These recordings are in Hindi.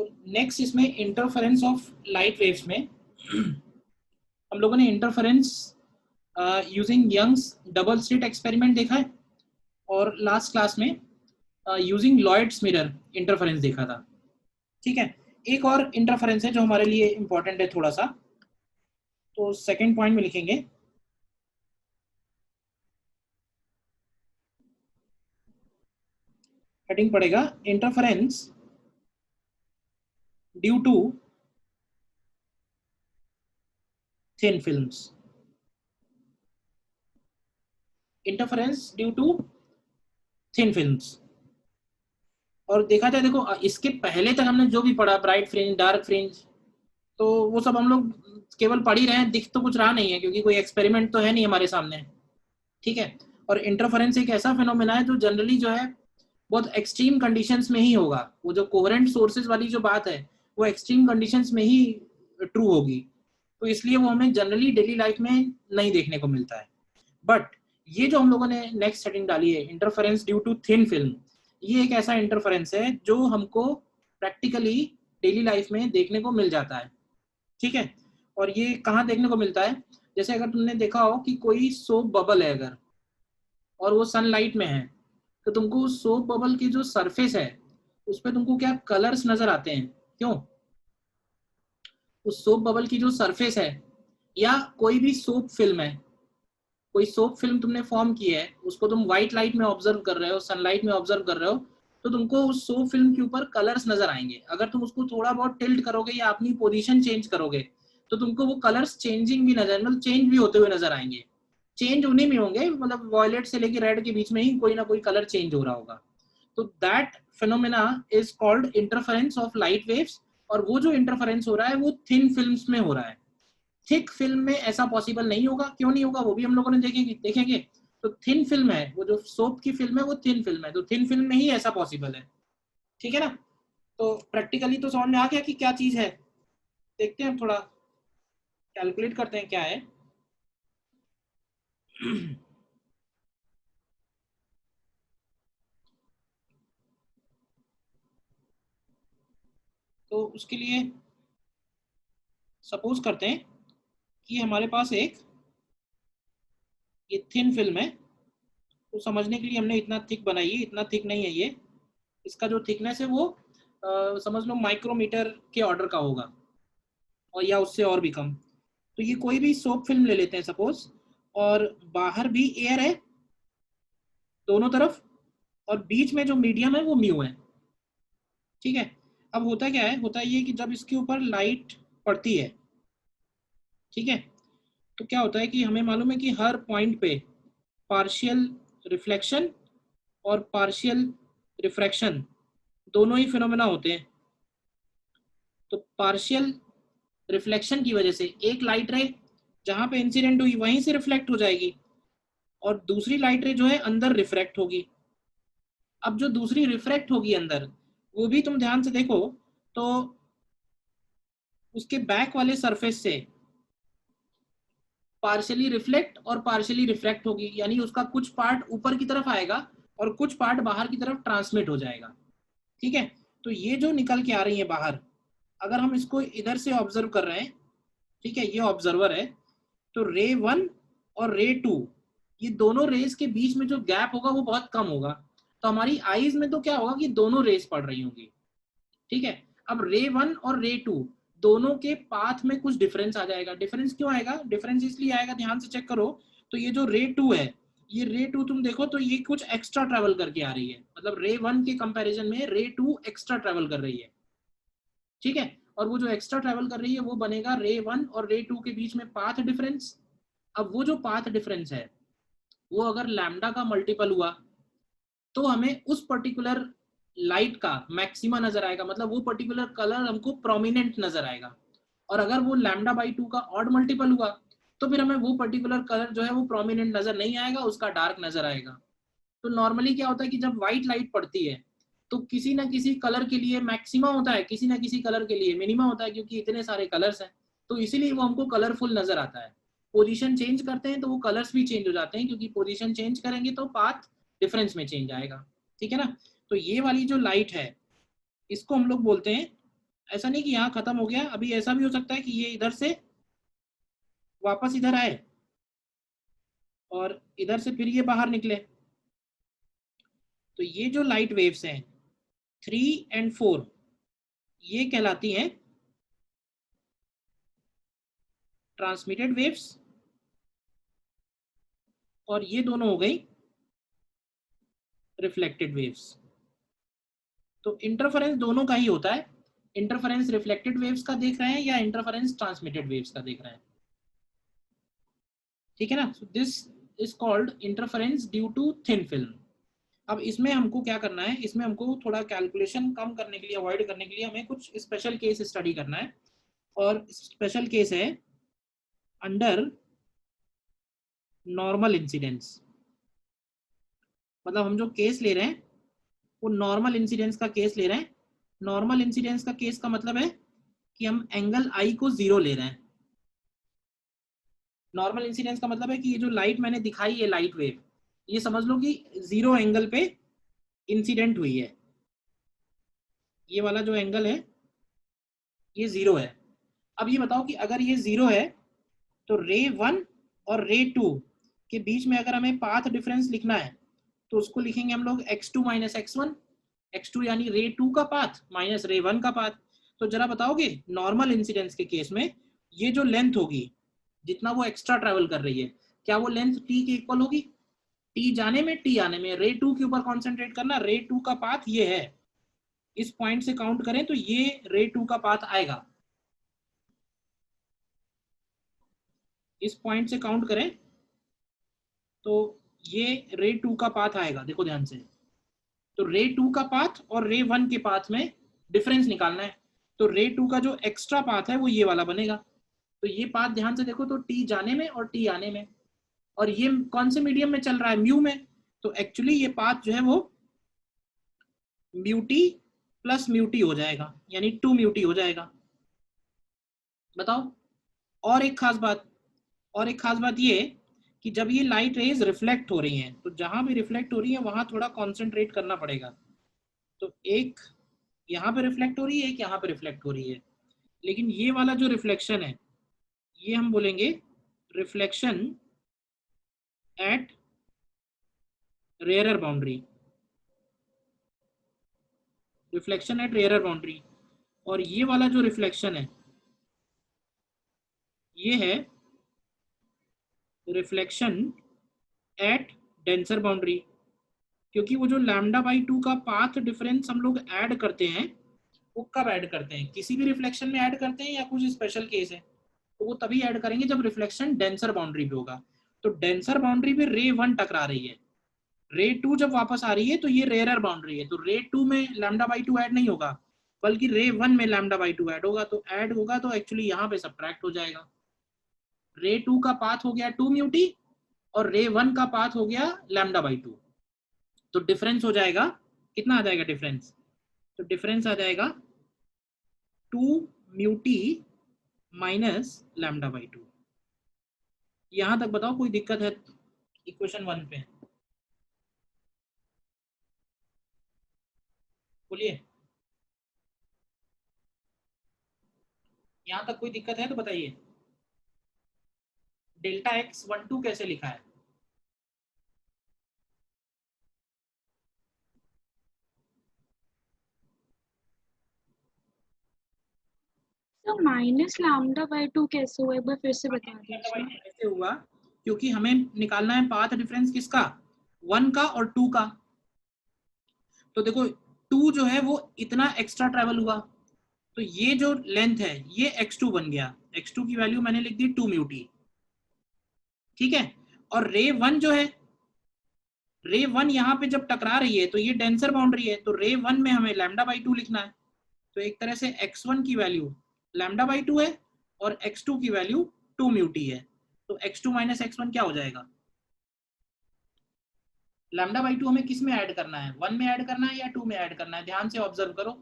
तो नेक्स्ट इसमें इंटरफेरेंस ऑफ लाइट वेव्स में हम लोगों ने interference using Young's double slit experiment देखा है, और लास्ट क्लास में यूजिंग लॉयड्स मिरर इंटरफेरेंस देखा था। ठीक है, एक और इंटरफेरेंस है जो हमारे लिए इंपॉर्टेंट है थोड़ा सा, तो सेकंड पॉइंट में लिखेंगे हेडिंग पड़ेगा interference due to thin films. Interference due to thin films. और देखा जाए, देखो इसके पहले तक हमने जो भी पढ़ा, ब्राइट फ्रिंज, डार्क फ्रिंज, तो वो सब हम लोग केवल पढ़ ही रहे हैं, दिख तो कुछ रहा नहीं है क्योंकि कोई एक्सपेरिमेंट तो है नहीं हमारे सामने। ठीक है, और इंटरफेरेंस एक ऐसा फिनोमेना है जो जनरली जो है बहुत एक्सट्रीम कंडीशंस में ही होगा। वो जो कोहेरेंट सोर्सेज वाली जो बात है वो एक्सट्रीम कंडीशंस में ही ट्रू होगी, तो इसलिए वो हमें जनरली डेली लाइफ में नहीं देखने को मिलता है। बट ये जो हम लोगों ने नेक्स्ट सेटिंग डाली है, interference due to thin film, ये एक ऐसा इंटरफेरेंस है जो हमको प्रैक्टिकली डेली लाइफ में देखने को मिल जाता है। ठीक है, और ये कहाँ देखने को मिलता है? जैसे अगर तुमने देखा हो कि कोई सोप बबल है अगर, और वो सनलाइट में है, तो तुमको उस सोप बबल की जो सरफेस है उस पर तुमको क्या कलर्स नजर आते हैं? क्यों? उस सोप बबल की जो सरफेस है, या कोई भी सोप फिल्म है, कोई सोप फिल्म तुमने फॉर्म की है, उसको तुम व्हाइट लाइट में ऑब्जर्व कर रहे हो, सनलाइट में ऑब्जर्व कर रहे हो, तो तुमको उस सोप फिल्म के ऊपर कलर्स नजर आएंगे। अगर तुम उसको थोड़ा बहुत टिल्ट करोगे या अपनी पोजीशन चेंज करोगे तो तुमको वो कलर्स चेंजिंग भी नजर, मतलब चेंज भी होते हुए नजर आएंगे। चेंज उन्हीं में होंगे, मतलब वॉयलेट से लेके रेड के बीच में ही कोई ना कोई कलर चेंज हो रहा होगा। तो that phenomena is called interference of light waves. और वो जो इंटरफेरेंस हो रहा है वो थिन फिल्म्स में हो रहा है। थिक फिल्म में ऐसा पॉसिबल नहीं होगा। क्यों नहीं होगा वो भी हम लोगों ने देखेंगे। तो थिन फिल्म है, वो जो सोप की फिल्म है वो थिन फिल्म है, तो थिन फिल्म में ही ऐसा पॉसिबल है। ठीक है ना? तो प्रैक्टिकली तो समझ में आ गया कि क्या चीज है। देखते हैं, थोड़ा कैलकुलेट करते हैं क्या है। तो उसके लिए सपोज करते हैं कि हमारे पास एक ये थिन फिल्म है। तो समझने के लिए हमने इतना थिक बनाई है, इतना थिक नहीं है ये। इसका जो थिकनेस है वो समझ लो माइक्रोमीटर के ऑर्डर का होगा, और या उससे और भी कम। तो ये कोई भी सोप फिल्म ले लेते हैं सपोज, और बाहर भी एयर है दोनों तरफ, और बीच में जो मीडियम है वो म्यू है। ठीक है, अब होता क्या है, होता ये कि जब इसके ऊपर लाइट पड़ती है, ठीक है, तो क्या होता है कि हमें मालूम है कि हर पॉइंट पे पार्शियल रिफ्लेक्शन और पार्शियल रिफ्रैक्शन दोनों ही फिनोमेना होते हैं। तो पार्शियल रिफ्लेक्शन की वजह से एक लाइट रे जहां पे इंसिडेंट हुई वहीं से रिफ्लेक्ट हो जाएगी, और दूसरी लाइट रे जो है अंदर रिफ्रैक्ट होगी। अब जो दूसरी रिफ्रैक्ट होगी अंदर, वो भी तुम ध्यान से देखो तो उसके बैक वाले सरफेस से पार्शियली रिफ्लेक्ट और पार्शियली रिफ्रैक्ट होगी, यानी उसका कुछ पार्ट ऊपर की तरफ आएगा और कुछ पार्ट बाहर की तरफ ट्रांसमिट हो जाएगा। ठीक है, तो ये जो निकल के आ रही है बाहर, अगर हम इसको इधर से ऑब्जर्व कर रहे हैं, ठीक है, ये ऑब्जर्वर है, तो रे 1 और रे 2, ये दोनों रेस के बीच में जो गैप होगा वो बहुत कम होगा। तो हमारी आईज में तो क्या होगा कि दोनों रेस पड़ रही होंगी। ठीक है, अब रे 1 और रे 2 दोनों के पाथ में कुछ डिफरेंस आ जाएगा। डिफरेंस क्यों आएगा? डिफरेंस इसलिए आएगा, ध्यान से चेक करो। तो ये जो रे 2 है, ये रे 2 तुम देखो तो ये कुछ एक्स्ट्रा ट्रेवल करके आ रही है, मतलब रे 1 के कंपैरिजन में रे 2 एक्स्ट्रा ट्रेवल कर रही है। ठीक है, और वो जो एक्स्ट्रा ट्रेवल कर रही है वो बनेगा रे 1 और रे 2 के बीच में पाथ डिफरेंस। अब वो जो पाथ डिफरेंस है वो अगर लैम्डा का मल्टीपल हुआ तो हमें उस पर्टिकुलर लाइट का मैक्सिमा नजर आएगा, मतलब वो पर्टिकुलर कलर हमको प्रोमिनेंट नजर आएगा। और अगर वो लैम्डा बाई 2 का ऑड मल्टीपल हुआ तो फिर हमें वो पर्टिकुलर कलर जो है वो प्रोमिनेंट नजर नहीं आएगा, उसका डार्क नजर आएगा। तो नॉर्मली क्या होता है कि जब व्हाइट लाइट पड़ती है तो किसी ना किसी कलर के लिए मैक्सिमा होता है, किसी ना किसी कलर के लिए मिनिमा होता है, क्योंकि इतने सारे कलर्स हैं तो इसीलिए वो हमको कलरफुल नजर आता है। पोजीशन चेंज करते हैं तो वो कलर्स भी चेंज हो जाते हैं, क्योंकि पोजीशन चेंज करेंगे तो पाथ डिफरेंस में चेंज आएगा। ठीक है ना? तो ये वाली जो लाइट है इसको हम लोग बोलते हैं ऐसा नहीं कि यहाँ खत्म हो गया, अभी ऐसा भी हो सकता है कि ये इधर से वापस इधर आए और इधर से फिर ये बाहर निकले। तो ये जो लाइट वेव्स हैं 3 और 4 ये कहलाती हैं ट्रांसमिटेड वेव्स, और ये दोनों हो गई रिफ्लेक्टेड वेव्स। तो इंटरफेरेंस दोनों का ही होता है, इंटरफेरेंस रिफ्लेक्टेड वेव्स का देख रहे हैं या इंटरफेरेंस ट्रांसमिटेड वेव्स का देख रहे हैं, ठीक है ना। So this is called interference due to thin film. अब इसमें हमको क्या करना है, इसमें हमको थोड़ा कैलकुलेशन कम करने के लिए, अवॉइड करने के लिए हमें कुछ स्पेशल केस स्टडी करना है, और स्पेशल केस है अंडर नॉर्मल इंसिडेंस। मतलब हम जो केस ले रहे हैं वो नॉर्मल इंसिडेंस का केस ले रहे हैं। नॉर्मल इंसिडेंस का केस का मतलब है कि हम एंगल आई को 0 ले रहे हैं। नॉर्मल इंसिडेंस का मतलब है कि ये जो लाइट मैंने दिखाई है, लाइट वेव, ये समझ लो कि 0 एंगल पे इंसिडेंट हुई है। ये वाला जो एंगल है ये 0 है। अब ये बताओ कि अगर ये 0 है तो रे 1 और रे 2 के बीच में अगर हमें पाथ डिफरेंस लिखना है तो उसको लिखेंगे हम लोग x2 माइनस x1। x2 यानी रे 2 का पाथ माइनस रे 1 का पाथ। तो जरा बताओगे नॉर्मल इंसिडेंस के केस में ये जो लेंथ होगी, जितना वो एक्स्ट्रा ट्रेवल कर रही है, क्या वो लेंथ t के इक्वल होगी? t जाने में t आने में, रे 2 के ऊपर कॉन्सेंट्रेट करना। रे 2 का पाथ ये है, इस पॉइंट से काउंट करें तो ये रे 2 का पाथ आएगा। इस पॉइंट से काउंट करें तो ये रे 2 का पाथ आएगा। देखो ध्यान से, तो रे 2 का पाथ और रे 1 के पाथ में डिफरेंस निकालना है। तो रे 2 का जो एक्स्ट्रा पाथ है वो ये वाला बनेगा। तो ये पाथ ध्यान से देखो तो टी जाने में और टी आने में, और ये कौन से मीडियम में चल रहा है? म्यू में। तो एक्चुअली ये पाथ जो है वो म्यूटी प्लस म्यूटी हो जाएगा, यानी 2 म्यूटी हो जाएगा। बताओ। और एक खास बात, और एक खास बात ये कि जब ये लाइट रेज रिफ्लेक्ट हो रही हैं तो जहां भी रिफ्लेक्ट हो रही है वहां थोड़ा कॉन्सेंट्रेट करना पड़ेगा। तो एक यहाँ पे रिफ्लेक्ट हो रही है, एक यहाँ पे रिफ्लेक्ट हो रही है, लेकिन ये वाला जो रिफ्लेक्शन है ये हम बोलेंगे reflection eight rarer boundary. Reflection eight rarer boundary. और ये वाला जो रिफ्लेक्शन है ये है रिफ्लेक्शन एट डेंसर बाउंड्री। क्योंकि वो जो लैम्डा बाई 2 का पाथ डिफरेंस हम लोग ऐड करते हैं, वो कब ऐड करते हैं? किसी भी रिफ्लेक्शन में ऐड करते हैं या कुछ स्पेशल केस है? तो वो तभी ऐड करेंगे जब रिफ्लेक्शन डेंसर बाउंड्री पे होगा। तो डेंसर बाउंड्री पे रे 1 टकरा रही है, रे 2 जब वापस आ रही है तो ये रेयरर बाउंड्री है, तो रे 2 में लैम्डा बाई 2 ऐड नहीं होगा, बल्कि रे 1 में लैम्डा बाई 2 ऐड होगा। तो ऐड होगा तो एक्चुअली यहाँ पे सब्ट्रैक्ट हो जाएगा। रे 2 का पाथ हो गया 2 म्यूटी और रे 1 का पाथ हो गया लैम्डा बाई 2। तो डिफरेंस हो जाएगा, कितना आ जाएगा डिफरेंस? तो डिफरेंस आ जाएगा 2 म्यूटी माइनस लैम्डा बाई 2। यहां तक बताओ कोई दिक्कत है इक्वेशन 1 पे? बोलिए, यहां तक कोई दिक्कत है तो बताइए। डेल्टा एक्स 1 2 कैसे लिखा है? तो माइनस लैम्डा बाय 2 कैसे हुआ, एक बार फिर से बता दीजिए। कैसे हुआ? क्योंकि हमें निकालना है पाथ डिफरेंस किसका? 1 का और 2 का। तो देखो 2 जो है वो इतना एक्स्ट्रा ट्रेवल हुआ, तो ये जो लेंथ है ये x2 बन गया। x2 की वैल्यू मैंने लिख दी 2 म्यूटी, ठीक है। और रे 1 जो है, रे 1 यहाँ पे जब टकरा रही है तो ये डेंसर बाउंड्री है, तो रे 1 में हमें लैम्डा बाई 2 लिखना है। तो एक तरह से x1 की वैल्यू लैम्डा बाई 2 है और x2 की वैल्यू 2 म्यूटी है। तो x2 माइनस x1 क्या हो जाएगा? लैम्डा बाई 2 हमें किस में ऐड करना है? 1 में ऐड करना है या 2 में ऐड करना है? ध्यान से ऑब्जर्व करो।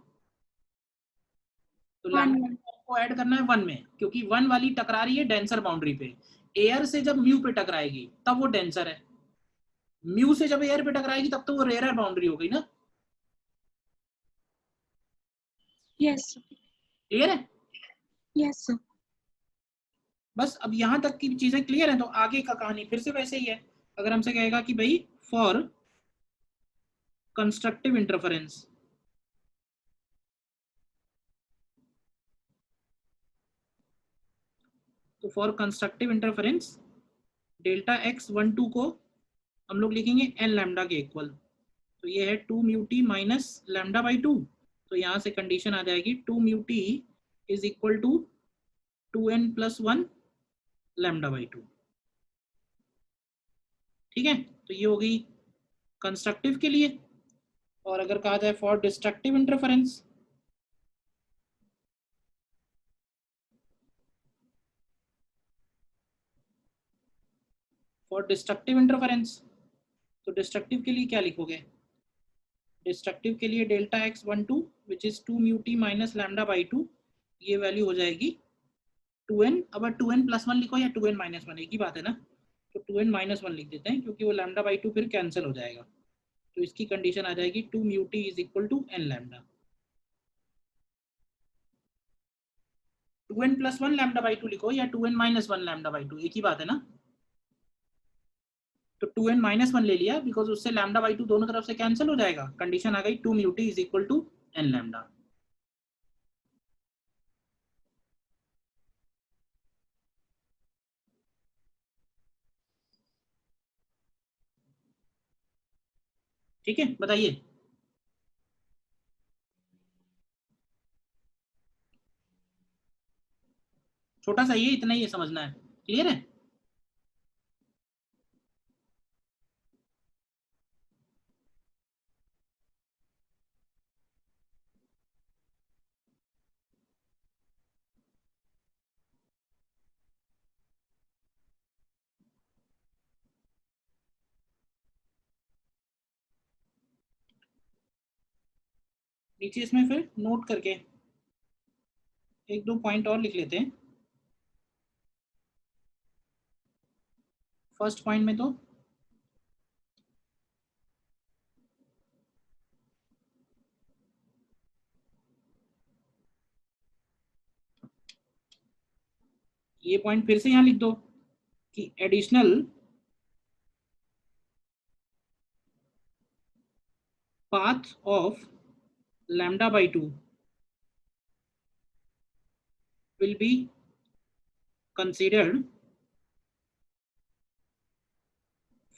तो लैम्डा को ऐड करना है 1 में, क्योंकि 1 वाली टकरा रही है डेंसर बाउंड्री पे। एयर से जब म्यू पे टकराएगी तब वो डेंसर है, म्यू से जब एयर पे टकराएगी तब तो वो रेयरर बाउंड्री हो गई ना। यस। क्लियर है? Yes, sir. बस अब यहां तक की चीजें क्लियर है, तो आगे का कहानी फिर से वैसे ही है। अगर हमसे कहेगा कि भाई फॉर कंस्ट्रक्टिव इंटरफेरेंस, तो for constructive interference delta x 1 2 को हम लोग लिखेंगे एन लैम्डा के इक्वल। तो ये है 2 mu t minus lambda by 2। तो यहाँ से कंडीशन आ जाएगी 2 mu t is equal to 2n plus 1 lambda by 2। ठीक है, तो ये हो गई कंस्ट्रक्टिव के लिए। और अगर कहा जाए for destructive interference, for destructive interference, तो डिस्ट्रक्टिव के लिए क्या लिखोगे? डिस्ट्रक्टिव के लिए delta x 1 2 which is 2 mu t minus lambda by 2, ये वैल्यू हो जाएगी 2n। अब 2n प्लस 1 लिखो या 2n माइनस 1, एक ही बात है ना। तो 2n माइनस 1 लिख देते हैं, क्योंकि वो लैम्डा बाई 2 फिर कैंसिल हो जाएगा। तो इसकी कंडीशन आ जाएगी 2 mu t is equal to n lambda. 2n plus 1 lambda by 2 लिखो या 2n माइनस 1 लैम्डा बाई 2, एक ही बात है ना। तो 2n माइनस 1 ले लिया, बिकॉज उससे लैम्डा बाई 2 दोनों तरफ से कैंसिल हो जाएगा। कंडीशन आ गई 2 mu t is equal to n lambda. ठीक है, बताइए। छोटा सा ये, इतना ही है, समझना है। क्लियर है? नीचे इसमें फिर नोट करके एक दो पॉइंट और लिख लेते हैं। फर्स्ट पॉइंट में तो ये पॉइंट फिर से यहाँ लिख दो कि additional path of lambda by 2 will be considered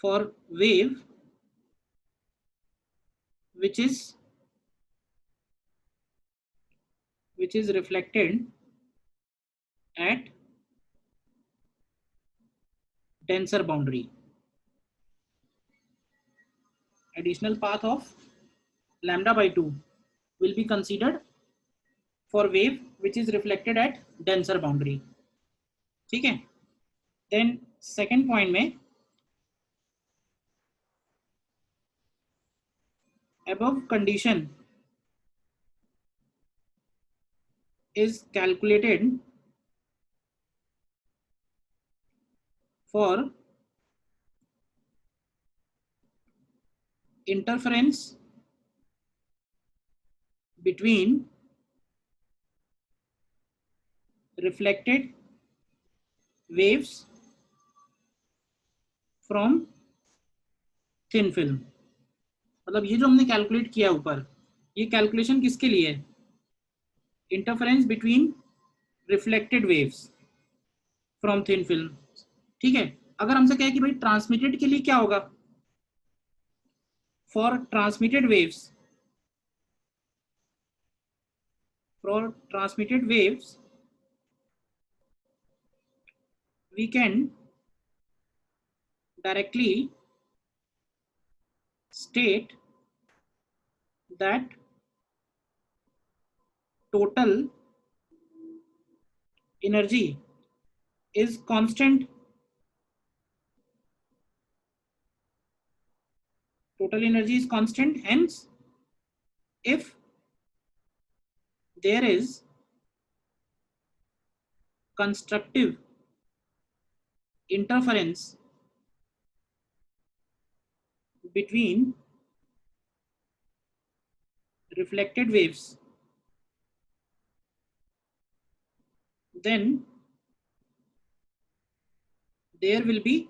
for wave which is reflected at denser boundary. Additional path of lambda by 2 will be considered for wave which is reflected at denser boundary. ठीक है, then second point में above condition is calculated for interference between reflected waves from thin film। मतलब ये जो हमने कैलकुलेट किया ऊपर, ये कैलकुलेशन किसके लिए है? Interference between reflected waves from thin film. ठीक है, अगर हमसे कहे कि भाई ट्रांसमिटेड के लिए क्या होगा? For transmitted waves, we can directly state that total energy is constant. Total energy is constant, hence if there is constructive interference between reflected waves then there will be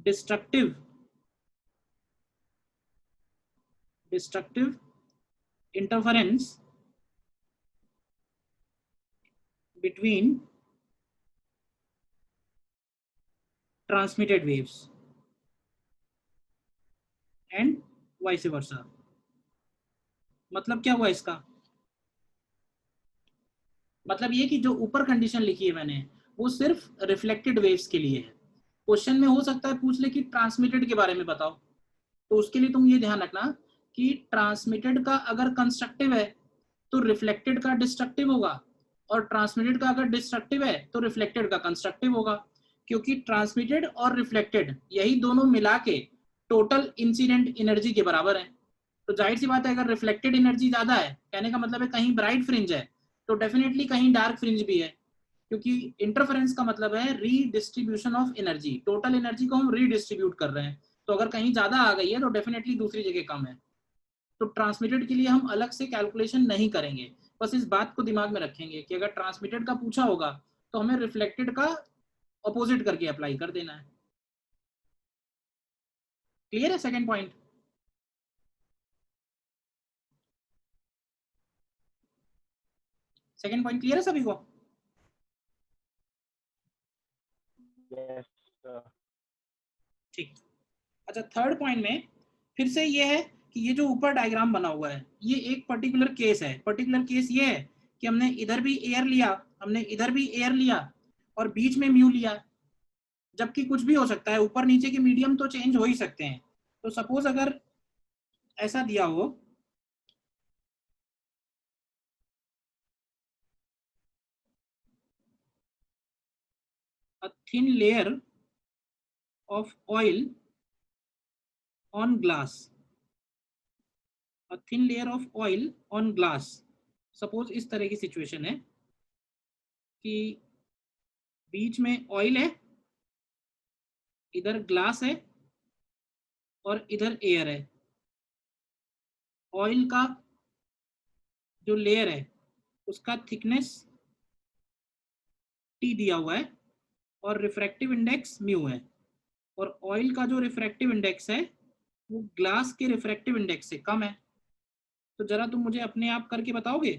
destructive interference between transmitted waves and vice versa. मतलब क्या हुआ इसका? मतलब ये कि जो ऊपर कंडीशन लिखी है मैंने वो सिर्फ रिफ्लेक्टेड वेव्स के लिए है. क्वेश्चन में हो सकता है पूछ ले कि ट्रांसमिटेड के बारे में बताओ, तो उसके लिए तुम ये ध्यान रखना कि ट्रांसमिटेड का अगर कंस्ट्रक्टिव है तो रिफ्लेक्टेड का डिस्ट्रक्टिव होगा, और ट्रांसमिटेड का अगर डिस्ट्रक्टिव है तो रिफ्लेक्टेड का कंस्ट्रक्टिव होगा, क्योंकि ट्रांसमिटेड और रिफ्लेक्टेड यही दोनों मिला के टोटल इंसिडेंट एनर्जी के बराबर है. तो जाहिर सी बात है अगर रिफ्लेक्टेड एनर्जी ज्यादा है, कहने का मतलब है कहीं ब्राइट फ्रिंज है तो डेफिनेटली कहीं डार्क फ्रिंज भी है, क्योंकि इंटरफेरेंस का मतलब है redistribution of energy. Total energy को हम रीडिस्ट्रीब्यूट कर रहे हैं, तो अगर कहीं ज्यादा आ गई है तो डेफिनेटली दूसरी जगह कम है. तो ट्रांसमिटेड के लिए हम अलग से कैलकुलेशन नहीं करेंगे, बस इस बात को दिमाग में रखेंगे कि अगर ट्रांसमिटेड का पूछा होगा तो हमें रिफ्लेक्टेड का ऑपोजिट करके अप्लाई कर देना है. क्लियर है second point? Second point clear है सभी को? Yes, sir. ठीक. अच्छा, थर्ड पॉइंट में फिर से ये है कि ये जो ऊपर डायग्राम बना हुआ है ये एक पर्टिकुलर केस है. पर्टिकुलर केस ये है कि हमने इधर भी एयर लिया, हमने इधर भी एयर लिया और बीच में म्यू लिया, जबकि कुछ भी हो सकता है, ऊपर नीचे के मीडियम तो चेंज हो ही सकते हैं. तो सपोज अगर ऐसा दिया हो a thin layer of oil on glass, a thin layer of oil on glass. Suppose इस तरह की सिचुएशन है कि बीच में ऑयल है, इधर ग्लास है और इधर एयर है. ऑयल का जो लेयर है उसका थिकनेस T दिया हुआ है और रिफ्रैक्टिव इंडेक्स म्यू है, और ऑयल का जो रिफ्रैक्टिव इंडेक्स है वो ग्लास के रिफ्रैक्टिव इंडेक्स से कम है. तो जरा तुम मुझे अपने आप करके बताओगे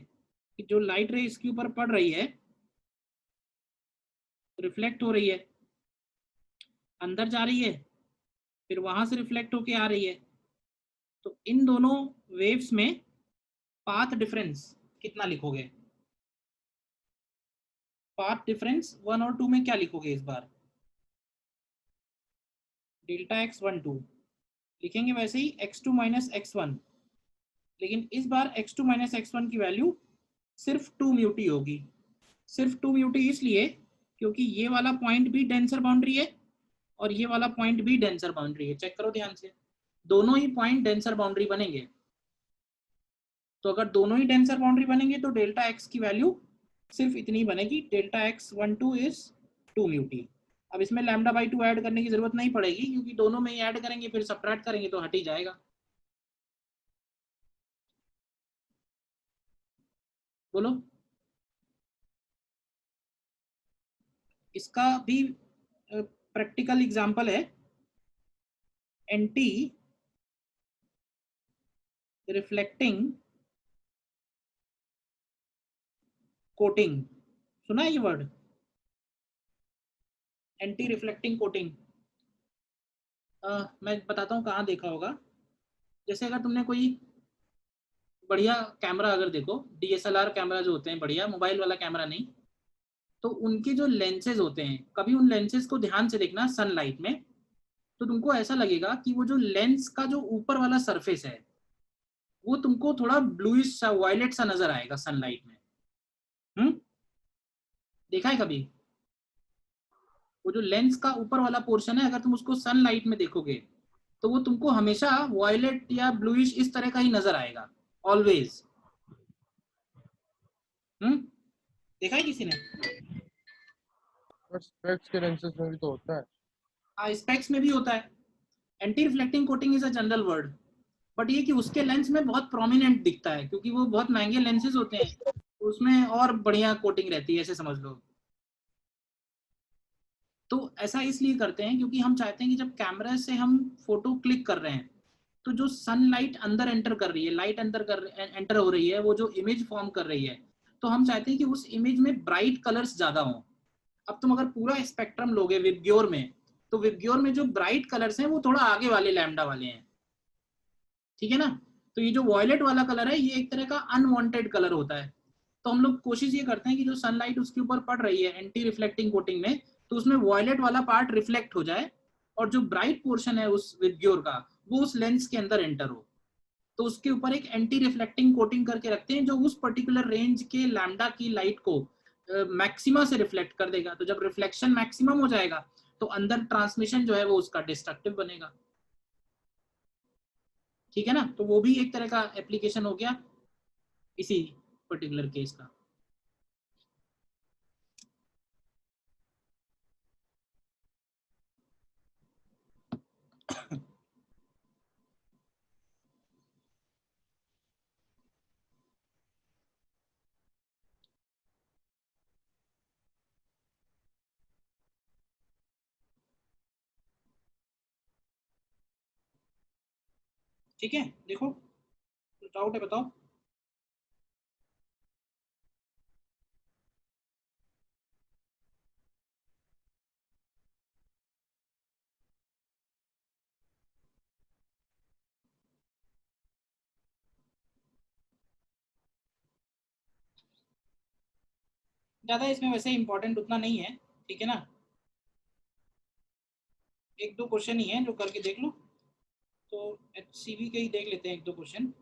कि जो लाइट रे इसके ऊपर पड़ रही है, रिफ्लेक्ट हो रही है, अंदर जा रही है, फिर वहां से रिफ्लेक्ट होके आ रही है, तो इन दोनों वेव्स में पाथ डिफरेंस कितना लिखोगे? पाथ डिफरेंस 1 और 2 में क्या लिखोगे इस बार? डेल्टा x 1 2 लिखेंगे, वैसे ही x2 माइनस x1, लेकिन इस बार x2 माइनस x1 की वैल्यू सिर्फ 2 म्यूटी होगी. सिर्फ 2 म्यूटी इसलिए क्योंकि ये वाला पॉइंट भी डेंसर बाउंड्री है और ये वाला पॉइंट भी डेंसर बाउंड्री है. चेक करो ध्यान से, दोनों ही पॉइंट डेंसर बाउंड्री बनेंगे. तो अगर दोनों ही डेंसर बाउंड्री बनेंगे तो डेल्टा x की वैल्यू सिर्फ इतनी बनेगी, डेल्टा x 1 2 इज 2 म्यूटी. अब इसमें लैम्डा बाई 2 ऐड करने की जरूरत नहीं पड़ेगी, क्योंकि दोनों में ही ऐड करेंगे फिर सबट्रैक्ट करेंगे तो हट ही जाएगा. बोलो. इसका भी प्रैक्टिकल एग्जांपल है एंटी रिफ्लेक्टिंग कोटिंग. सुना है ये वर्ड, एंटी रिफ्लेक्टिंग कोटिंग? मैं बताता हूँ कहाँ देखा होगा. जैसे अगर तुमने कोई बढ़िया कैमरा अगर देखो, DSLR कैमरा जो होते हैं बढ़िया, मोबाइल वाला कैमरा नहीं, तो उनके जो लेंसेज होते हैं, कभी उन लेंसेज को ध्यान से देखना सनलाइट में, तो तुमको ऐसा लगेगा कि वो जो लेंस का जो ऊपर वाला सरफेस है वो तुमको थोड़ा ब्लूइश सा, वायलेट सा नजर आएगा सनलाइट में. देखा है कभी? वो जो लेंस का ऊपर वाला पोर्शन है, अगर तुम उसको सनलाइट में देखोगे तो वो तुमको हमेशा वायलेट या ब्लूइश इस तरह का ही नजर आएगा, ऑलवेज. देखा है किसी ने? स्पेक्स के लेंसेज में भी तो होता है. हाँ, स्पेक्स में भी होता है. Anti reflecting coating is a general word, but ये कि उसके लेंस में बहुत प्रोमिनेंट दिखता है क्योंकि वो बहुत महंगे लेंसेज होते हैं, उसमें और बढ़िया कोटिंग रहती है, ऐसे समझ लो। तो ऐसा इसलिए करते हैं क्योंकि हम चाहते हैं कि जब कैमरा से हम फोटो क्लिक कर रहे हैं तो जो सनलाइट अंदर एंटर कर रही है, लाइट अंदर एंटर हो रही है, वो जो इमेज फॉर्म कर रही है, तो हम चाहते हैं कि उस इमेज में ब्राइट कलर्स ज्यादा हों। अब तुम अगर पूरा स्पेक्ट्रम लोगे विबग्योर में, तो विबग्योर में जो ब्राइट कलर्स हैं वो थोड़ा आगे वाले लैम्डा वाले हैं, ठीक है ना। तो ये जो वॉयलेट वाला कलर है ये एक तरह का अनवांटेड कलर होता है। तो हम लोग कोशिश ये करते हैं कि जो सनलाइट उसके ऊपर पड़ रही है एंटी रिफ्लेक्टिंग कोटिंग में, तो उसमें वॉयलेट वाला पार्ट रिफ्लेक्ट हो जाए और जो ब्राइट पोर्शन है उस विबग्योर का वो उस लेंस के अंदर एंटर हो। तो उसके ऊपर एक एंटी रिफ्लेक्टिंग कोटिंग करके रखते हैं जो उस पर्टिकुलर रेंज के लैम्डा की लाइट को मैक्सिमा से रिफ्लेक्ट कर देगा। तो जब रिफ्लेक्शन मैक्सिमम हो जाएगा तो अंदर ट्रांसमिशन जो है वो उसका डिस्ट्रक्टिव बनेगा, ठीक है ना। तो वो भी एक तरह का एप्लीकेशन हो गया इसी पर्टिकुलर केस का। ठीक है, देखो डाउट है बताओ। ज्यादा इसमें वैसे इंपॉर्टेंट उतना नहीं है, ठीक है ना। एक दो क्वेश्चन ही है जो करके देख लो। तो HCV के ही देख लेते हैं एक दो क्वेश्चन।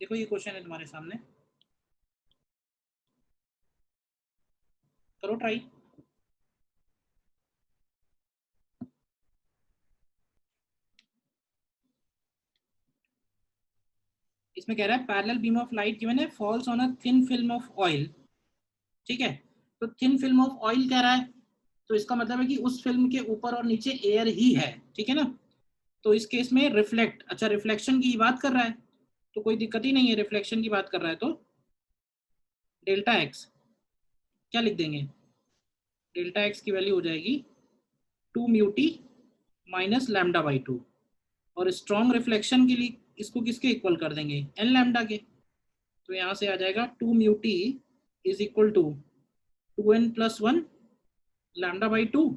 देखो ये क्वेश्चन है तुम्हारे सामने, करो ट्राई। इसमें कह रहा है parallel beam of light given है falls on a thin film of oil, ठीक है। तो थिन फिल्म ऑफ ऑयल कह रहा है, तो इसका मतलब है कि उस फिल्म के ऊपर और नीचे एयर ही है, ठीक है ना। तो इस केस में रिफ्लेक्ट, अच्छा रिफ्लेक्शन की बात कर रहा है तो कोई दिक्कत ही नहीं है, रिफ्लेक्शन की बात कर रहा है तो डेल्टा एक्स क्या लिख देंगे, डेल्टा एक्स की वैल्यू हो जाएगी 2 mu t minus lambda by 2। और स्ट्रॉन्ग रिफ्लेक्शन के लिए इसको किसके इक्वल कर देंगे, एन लैम्डा के। तो यहाँ से आ जाएगा 2 mu t is equal to 2n plus 1 lambda by 2।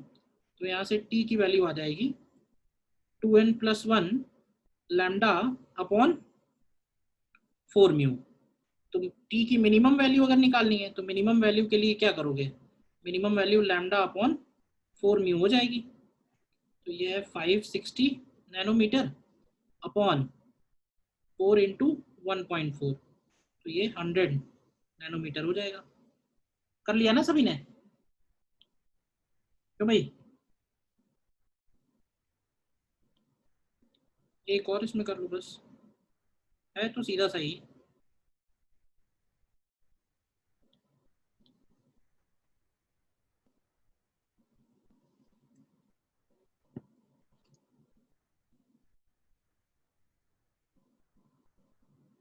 तो यहाँ से t की वैल्यू आ जाएगी 2n plus 1 lambda upon 4 mu. तो t की मिनिमम वैल्यू अगर निकालनी है तो मिनिमम वैल्यू के लिए क्या करोगे, minimum value lambda upon 4 mu हो जाएगी। तो ये है 560 नैनोमीटर अपॉन 4 इंटू 1.4, तो ये 100 नैनोमीटर हो जाएगा। कर लिया ना सभी ने, क्यों भाई। एक और इसमें कर लो बस, है तो सीधा सही।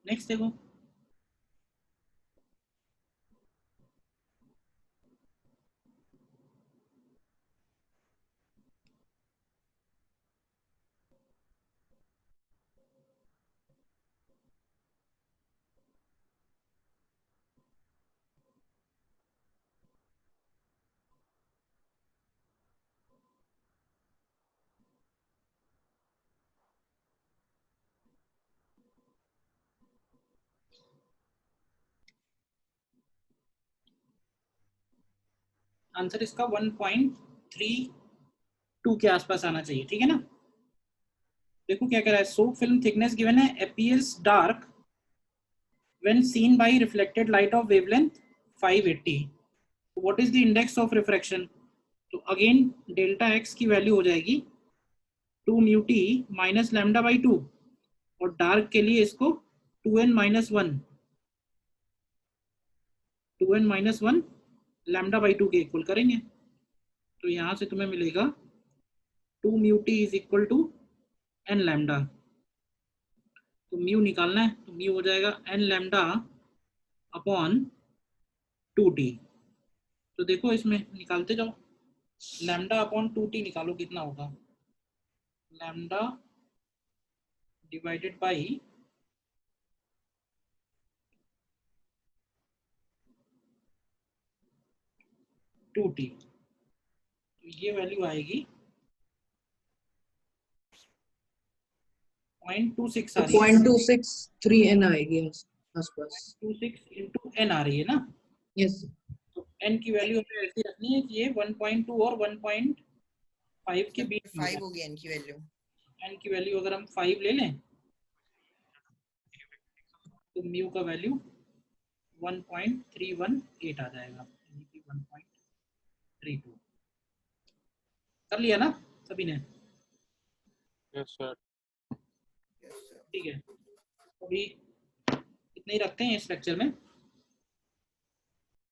नेक्स्ट देखो, आंसर इसका 1.32 के आसपास आना चाहिए, ठीक है ना। देखो क्या कह रहा है, सोप फिल्म थिकनेस गिवन है appears dark when seen by reflected light of wavelength 580। What is the index of refraction. तो अगेन डेल्टा एक्स की वैल्यू हो जाएगी 2 mu t minus lambda by 2। और डार्क के लिए इसको 2n-1 λ/2 के इक्वल करेंगे। तो यहाँ से तुम्हें मिलेगा 2 mu t is equal to n lambda. तो म्यू निकालना है तो म्यू हो जाएगा n लैम्डा अपॉन 2t। तो देखो इसमें निकालते जाओ, लैम्डा अपॉन 2t निकालो कितना होगा, लैम्डा डिवाइडेड बाई 2t। तो ये वैल्यू आएगी 0.26 आ रही है, 0.263 n आएगी आसपास। 26 इंटू n आ रही है ना। यस तो n की वैल्यू हमें ऐसी रखनी है कि ये 1.2 और 1.5 के बीच में 5 होगी n की वैल्यू। n की वैल्यू अगर हम 5 ले लें तो म्यू का वैल्यू 1.318 आ जाएगा, यानी कि 1.32। कर लिया ना सभी ने? Yes sir. ठीक है, अभी इतने ही रखते हैं इस लेक्चर में।